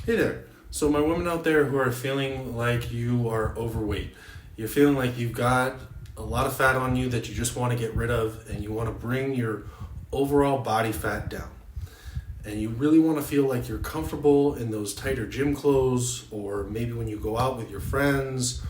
Hey there. So my women out there who are feeling like you are overweight, you're feeling like you've got a lot of fat on you that you just want to get rid of, and you want to bring your overall body fat down. And you really want to feel like you're comfortable in those tighter gym clothes, or maybe when you go out with your friends,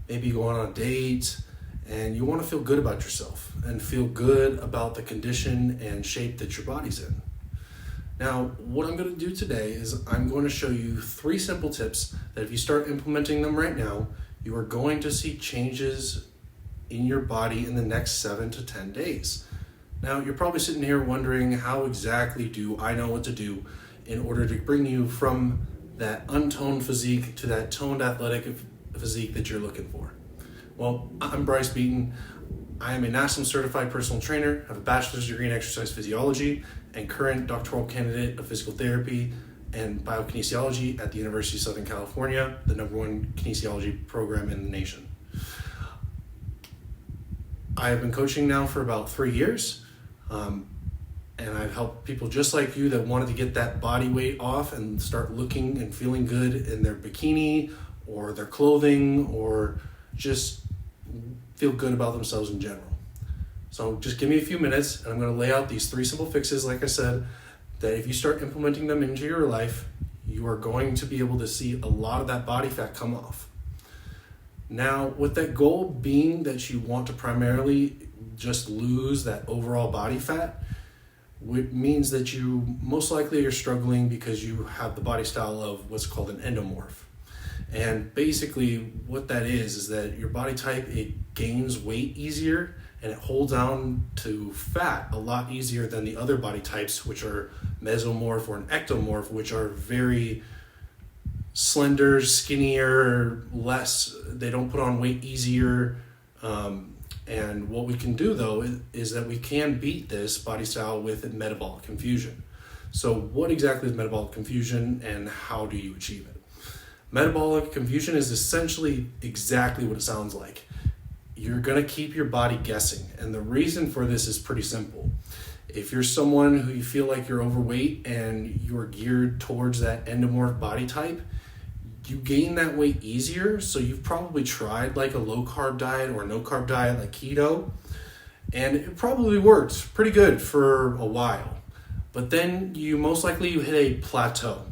maybe you go on a date, and you want to feel good about yourself and feel good about the condition and shape that your body's in. Now, what I'm going to do today is I'm going to show you 3 simple tips that if you start implementing them right now, you are going to see changes in your body in the next 7 to 10 days. Now, you're probably sitting here wondering, how exactly do I know what to do in order to bring you from that untoned physique to that toned athletic physique that you're looking for? Well, I'm Bryce Beaton. I am a national certified personal trainer, have a bachelor's degree in exercise physiology, and current doctoral candidate of physical therapy and biokinesiology at the University of Southern California, the #1 kinesiology program in the nation. I have been coaching now for about 3 years, and I've helped people just like you that wanted to get that body weight off and start looking and feeling good in their bikini or their clothing, or just feel good about themselves in general. So just give me a few minutes and I'm going to lay out these 3 simple fixes, like I said, that if you start implementing them into your life, you are going to be able to see a lot of that body fat come off. Now, with that goal being that you want to primarily just lose that overall body fat, which means that you most likely are struggling because you have the body style of what's called an endomorph. And basically what that is that your body type, it gains weight easier and it holds on to fat a lot easier than the other body types, which are mesomorph or an ectomorph, which are very slender, skinnier, they don't put on weight easier. And what we can do though is that we can beat this body style with metabolic confusion. So what exactly is metabolic confusion and how do you achieve it? Metabolic confusion is essentially exactly what it sounds like. You're gonna keep your body guessing. And the reason for this is pretty simple. If you're someone who you feel like you're overweight and you're geared towards that endomorph body type, you gain that weight easier. So you've probably tried like a low carb diet or a no carb diet like keto, and it probably worked pretty good for a while. But then you hit a plateau.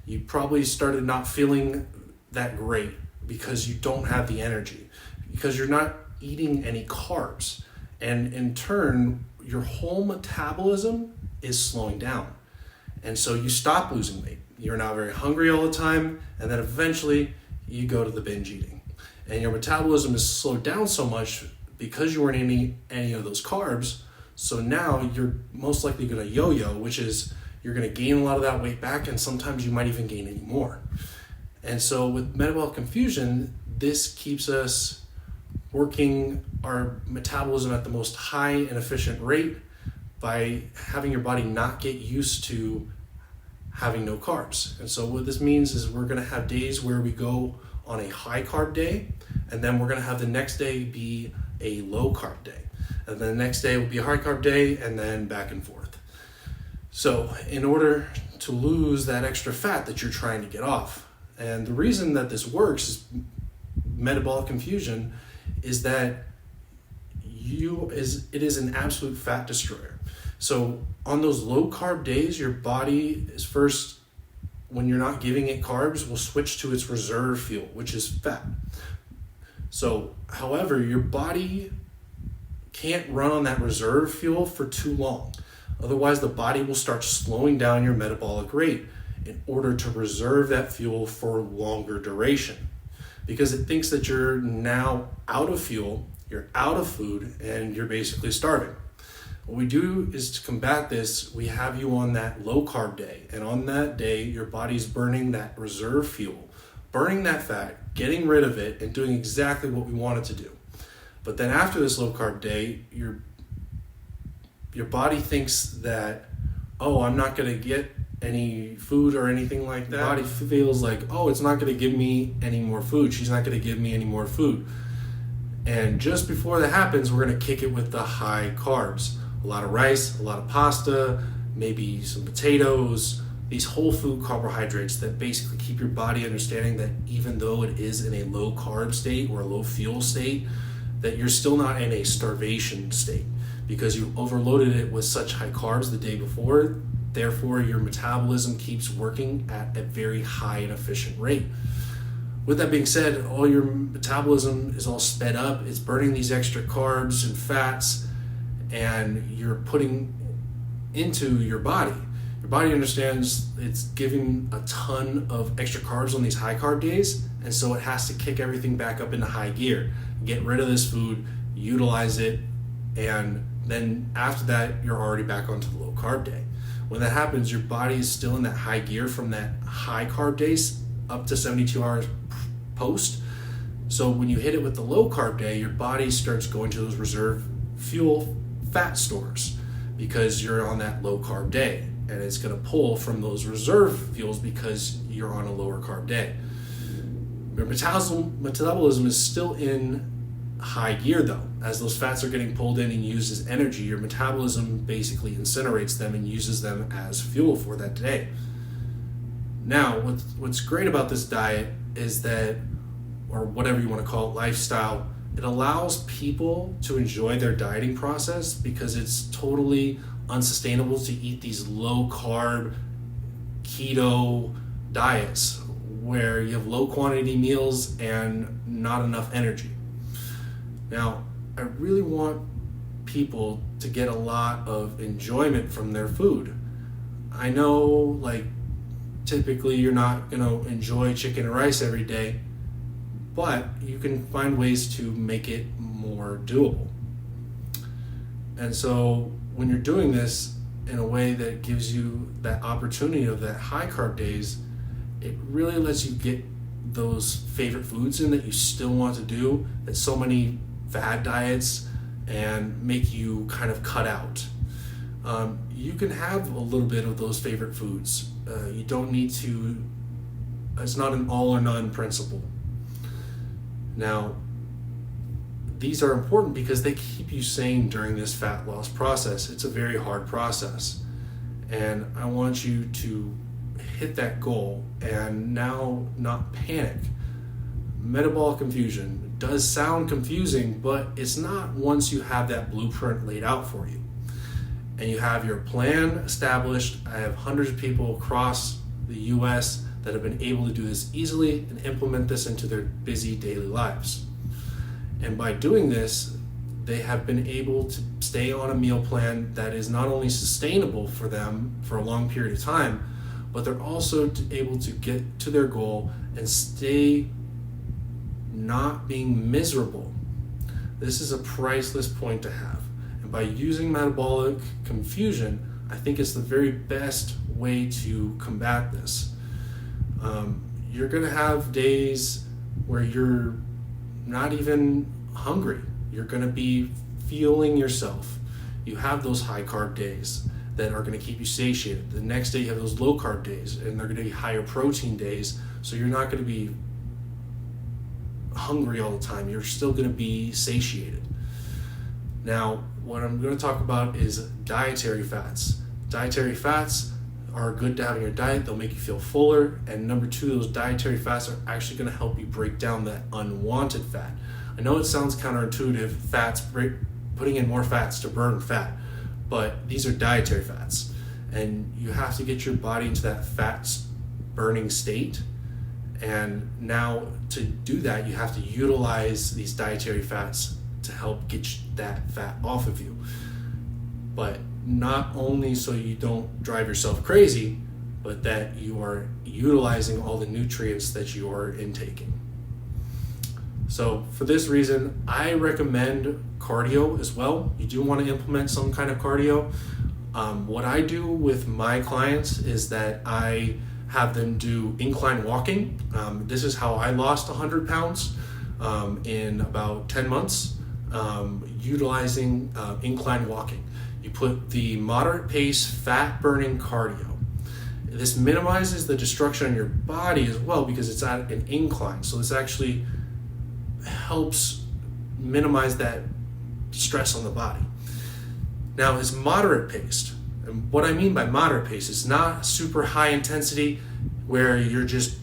You probably started not feeling that great because you don't have the energy, because you're not eating any carbs. And in turn, your whole metabolism is slowing down. And so you stop losing weight. You're not very hungry all the time. And then eventually you go to the binge eating. And your metabolism is slowed down so much because you weren't eating any of those carbs. So now you're most likely going to yo-yo, which is you're going to gain a lot of that weight back, and sometimes you might even gain any more. And so with metabolic confusion, this keeps us working our metabolism at the most high and efficient rate by having your body not get used to having no carbs. And so what this means is we're going to have days where we go on a high carb day, and then we're going to have the next day be a low carb day. And then the next day will be a high carb day, and then back and forth. So in order to lose that extra fat that you're trying to get off, and the reason that this works is metabolic confusion is that it is an absolute fat destroyer. So on those low carb days, your body is first, when you're not giving it carbs, will switch to its reserve fuel, which is fat. So, however, your body can't run on that reserve fuel for too long. Otherwise, the body will start slowing down your metabolic rate in order to reserve that fuel for longer duration, because it thinks that you're now out of fuel, you're out of food, and you're basically starving. What we do is to combat this, we have you on that low carb day, and on that day, your body's burning that reserve fuel, burning that fat, getting rid of it, and doing exactly what we want it to do. But then after this low carb day, your body thinks that, oh, I'm not going to get any food or anything like that. Your body feels like, oh, it's not going to give me any more food. She's not going to give me any more food. And just before that happens, we're going to kick it with the high carbs. A lot of rice, a lot of pasta, maybe some potatoes, these whole food carbohydrates that basically keep your body understanding that even though it is in a low carb state or a low fuel state, that you're still not in a starvation state because you overloaded it with such high carbs the day before. Therefore, your metabolism keeps working at a very high and efficient rate. With that being said, all your metabolism is all sped up. It's burning these extra carbs and fats, and you're putting into your body. Your body understands it's giving a ton of extra carbs on these high carb days, and so it has to kick everything back up into high gear, get rid of this food, utilize it, and then after that, you're already back onto the low carb day. When that happens, your body is still in that high gear from that high carb days up to 72 hours post. So when you hit it with the low carb day, your body starts going to those reserve fuel fat stores because you're on that low carb day, and it's going to pull from those reserve fuels because you're on a lower carb day. Your metabolism is still in high gear though. As those fats are getting pulled in and used as energy, your metabolism basically incinerates them and uses them as fuel for that day. Now, what's great about this diet is that, or whatever you want to call it, lifestyle, it allows people to enjoy their dieting process because it's totally unsustainable to eat these low carb keto diets where you have low quantity meals and not enough energy. Now, I really want people to get a lot of enjoyment from their food. I know, like, typically you're not going to enjoy chicken and rice every day, but you can find ways to make it more doable. And so when you're doing this in a way that gives you that opportunity of that high carb days, it really lets you get those favorite foods in that you still want to do, that so many fad diets and make you kind of cut out. You can have a little bit of those favorite foods. You don't need to, it's not an all or none principle. Now, these are important because they keep you sane during this fat loss process. It's a very hard process. And I want you to hit that goal and now not panic. Metabolic confusion does sound confusing, but it's not once you have that blueprint laid out for you and you have your plan established. I have hundreds of people across the US that have been able to do this easily and implement this into their busy daily lives. And by doing this, they have been able to stay on a meal plan that is not only sustainable for them for a long period of time, but they're also able to get to their goal and stay not being miserable. This is a priceless point to have. And by using metabolic confusion, I think it's the very best way to combat this. You're gonna have days where you're not even hungry. You're gonna be fueling yourself. You have those high carb days that are gonna keep you satiated. The next day you have those low carb days, and they're gonna be higher protein days, so you're not gonna be hungry all the time. You're still gonna be satiated. Now, what I'm gonna talk about is dietary fats. Dietary fats are good to have in your diet. They'll make you feel fuller. And number two, those dietary fats are actually going to help you break down that unwanted fat. I know it sounds counterintuitive, putting in more fats to burn fat, but these are dietary fats. And you have to get your body into that fat burning state. And now to do that, you have to utilize these dietary fats to help get that fat off of you. But not only so you don't drive yourself crazy, but that you are utilizing all the nutrients that you are intaking. So for this reason, I recommend cardio as well. You do want to implement some kind of cardio. What I do with my clients is that I have them do incline walking. This is how I lost 100 pounds in about 10 months, utilizing incline walking. You put the moderate pace fat burning cardio. This minimizes the destruction on your body as well because it's at an incline. So this actually helps minimize that stress on the body. Now, it's moderate paced. And what I mean by moderate pace is not super high intensity where you're just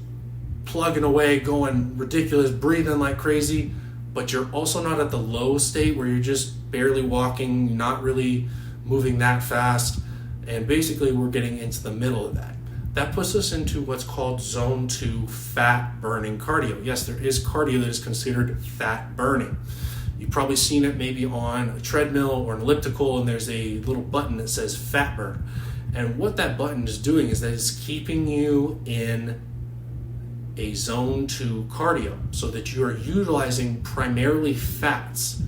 plugging away, going ridiculous, breathing like crazy, but you're also not at the low state where you're just barely walking, not really moving that fast. And basically we're getting into the middle of that. That puts us into what's called zone 2 fat burning cardio. Yes, there is cardio that is considered fat burning. You've probably seen it maybe on a treadmill or an elliptical, and there's a little button that says fat burn. And what that button is doing is that it's keeping you in a zone 2 cardio so that you are utilizing primarily fats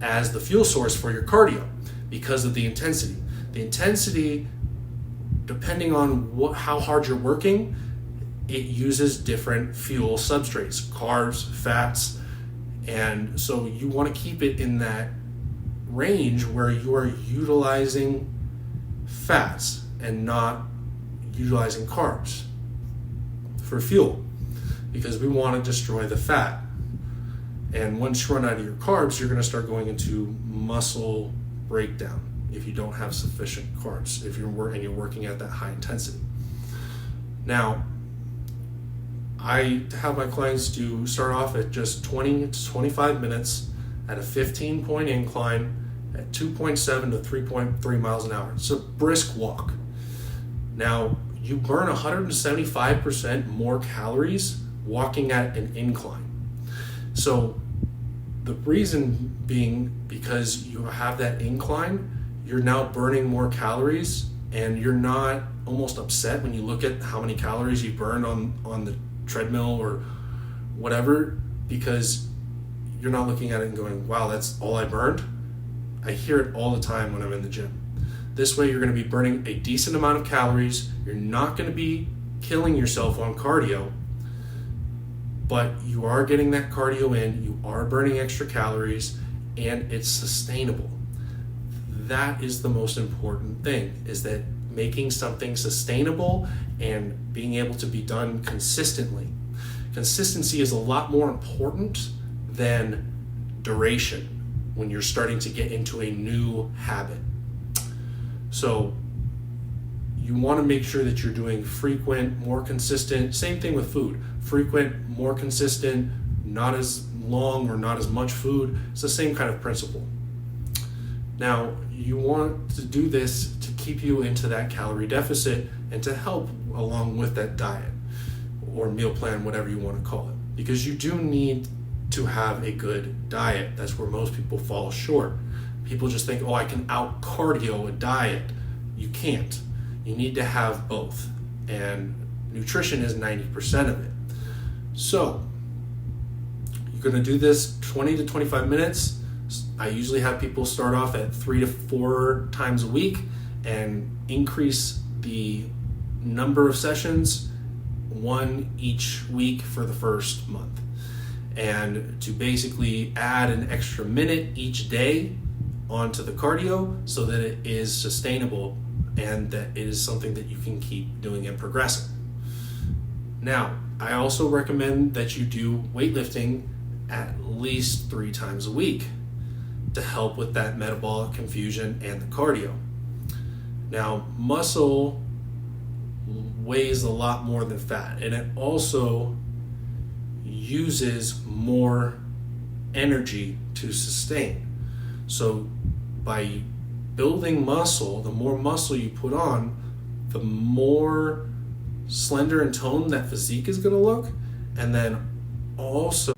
as the fuel source for your cardio because of the intensity. The intensity, depending on how hard you're working, it uses different fuel substrates, carbs, fats, and so you want to keep it in that range where you are utilizing fats and not utilizing carbs for fuel, because we want to destroy the fat. And once you run out of your carbs, you're going to start going into muscle breakdown if you don't have sufficient carbs, if you're working at that high intensity. Now, I have my clients start off at just 20 to 25 minutes at a 15-point incline at 2.7 to 3.3 miles an hour. It's a brisk walk. Now, you burn 175% more calories walking at an incline. So the reason being, because you have that incline, you're now burning more calories, and you're not almost upset when you look at how many calories you burned on the treadmill or whatever, because you're not looking at it and going, wow, that's all I burned. I hear it all the time when I'm in the gym. This way you're going to be burning a decent amount of calories. You're not going to be killing yourself on cardio, but you are getting that cardio in, you are burning extra calories, and it's sustainable. That is the most important thing, is that making something sustainable and being able to be done consistently. Consistency is a lot more important than duration when you're starting to get into a new habit. So you want to make sure that you're doing frequent, more consistent, same thing with food, frequent, more consistent, not as long or not as much food. It's the same kind of principle. Now, you want to do this to keep you into that calorie deficit and to help along with that diet or meal plan, whatever you want to call it, because you do need to have a good diet. That's where most people fall short. People just think, oh, I can out cardio a diet. You can't. You need to have both, and nutrition is 90% of it. So you're going to do this 20 to 25 minutes. I usually have people start off at 3 to 4 times a week and increase the number of sessions, 1 each week for the first month, and to basically add an extra minute each day onto the cardio so that it is sustainable and that it is something that you can keep doing and progressing. Now, I also recommend that you do weightlifting at least 3 times a week to help with that metabolic confusion and the cardio. Now, muscle weighs a lot more than fat, and it also uses more energy to sustain. So by building muscle, the more muscle you put on, the more slender and toned that physique is going to look. And then also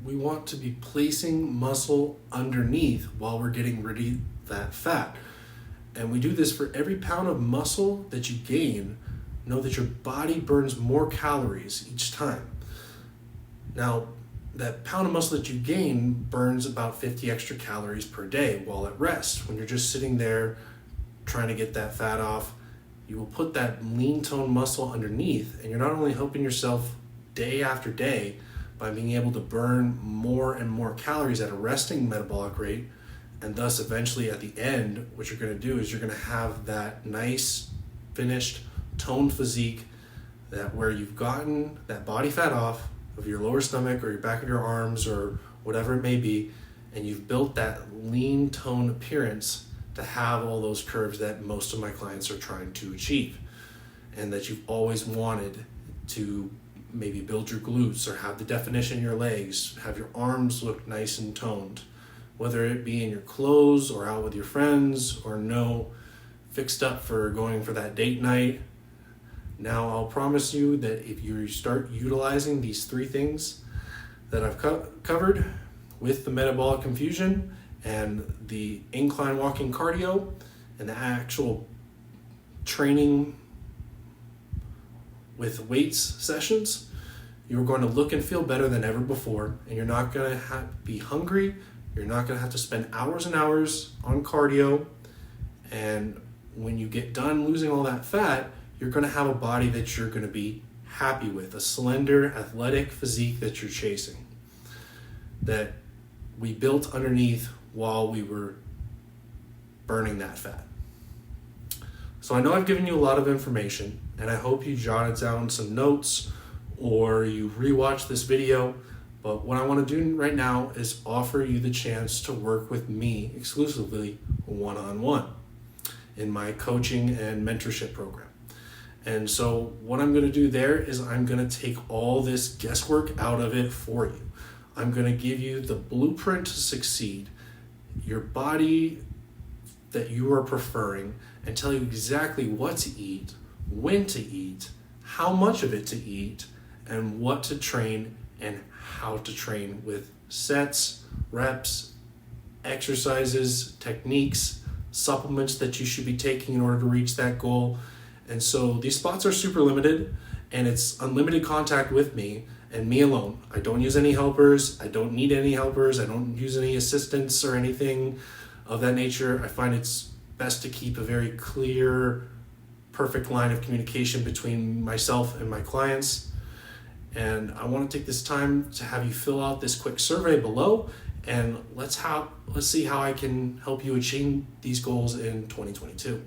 we want to be placing muscle underneath while we're getting rid of that fat. And we do this for every pound of muscle that you gain. Know that your body burns more calories each time. Now, that pound of muscle that you gain burns about 50 extra calories per day while at rest. When you're just sitting there trying to get that fat off, you will put that lean toned muscle underneath, and you're not only helping yourself day after day by being able to burn more and more calories at a resting metabolic rate, and thus eventually at the end, what you're going to do is you're going to have that nice finished toned physique, that where you've gotten that body fat off of your lower stomach or your back of your arms or whatever it may be, and you've built that lean toned appearance to have all those curves that most of my clients are trying to achieve, and that you've always wanted to maybe build your glutes or have the definition in your legs, have your arms look nice and toned, whether it be in your clothes or out with your friends or fixed up for going for that date night. Now I'll promise you that if you start utilizing these 3 things that I've covered with the metabolic confusion and the incline walking cardio and the actual training with weights sessions, you're going to look and feel better than ever before, and you're not going to be hungry. You're not going to have to spend hours and hours on cardio, and when you get done losing all that fat, you're going to have a body that you're going to be happy with, a slender, athletic physique that you're chasing, that we built underneath while we were burning that fat. So I know I've given you a lot of information, and I hope you jotted down some notes or you rewatch this video. But what I want to do right now is offer you the chance to work with me exclusively one-on-one in my coaching and mentorship program. And so what I'm going to do there is I'm going to take all this guesswork out of it for you. I'm going to give you the blueprint to succeed, your body that you are preferring, and tell you exactly what to eat, when to eat, how much of it to eat, and what to train and how to train with sets, reps, exercises, techniques, supplements that you should be taking in order to reach that goal. And so these spots are super limited, and it's unlimited contact with me and me alone. I don't use any helpers. I don't need any helpers. I don't use any assistants or anything of that nature. I find it's best to keep a very clear, perfect line of communication between myself and my clients. And I want to take this time to have you fill out this quick survey below, and let's see how I can help you achieve these goals in 2022.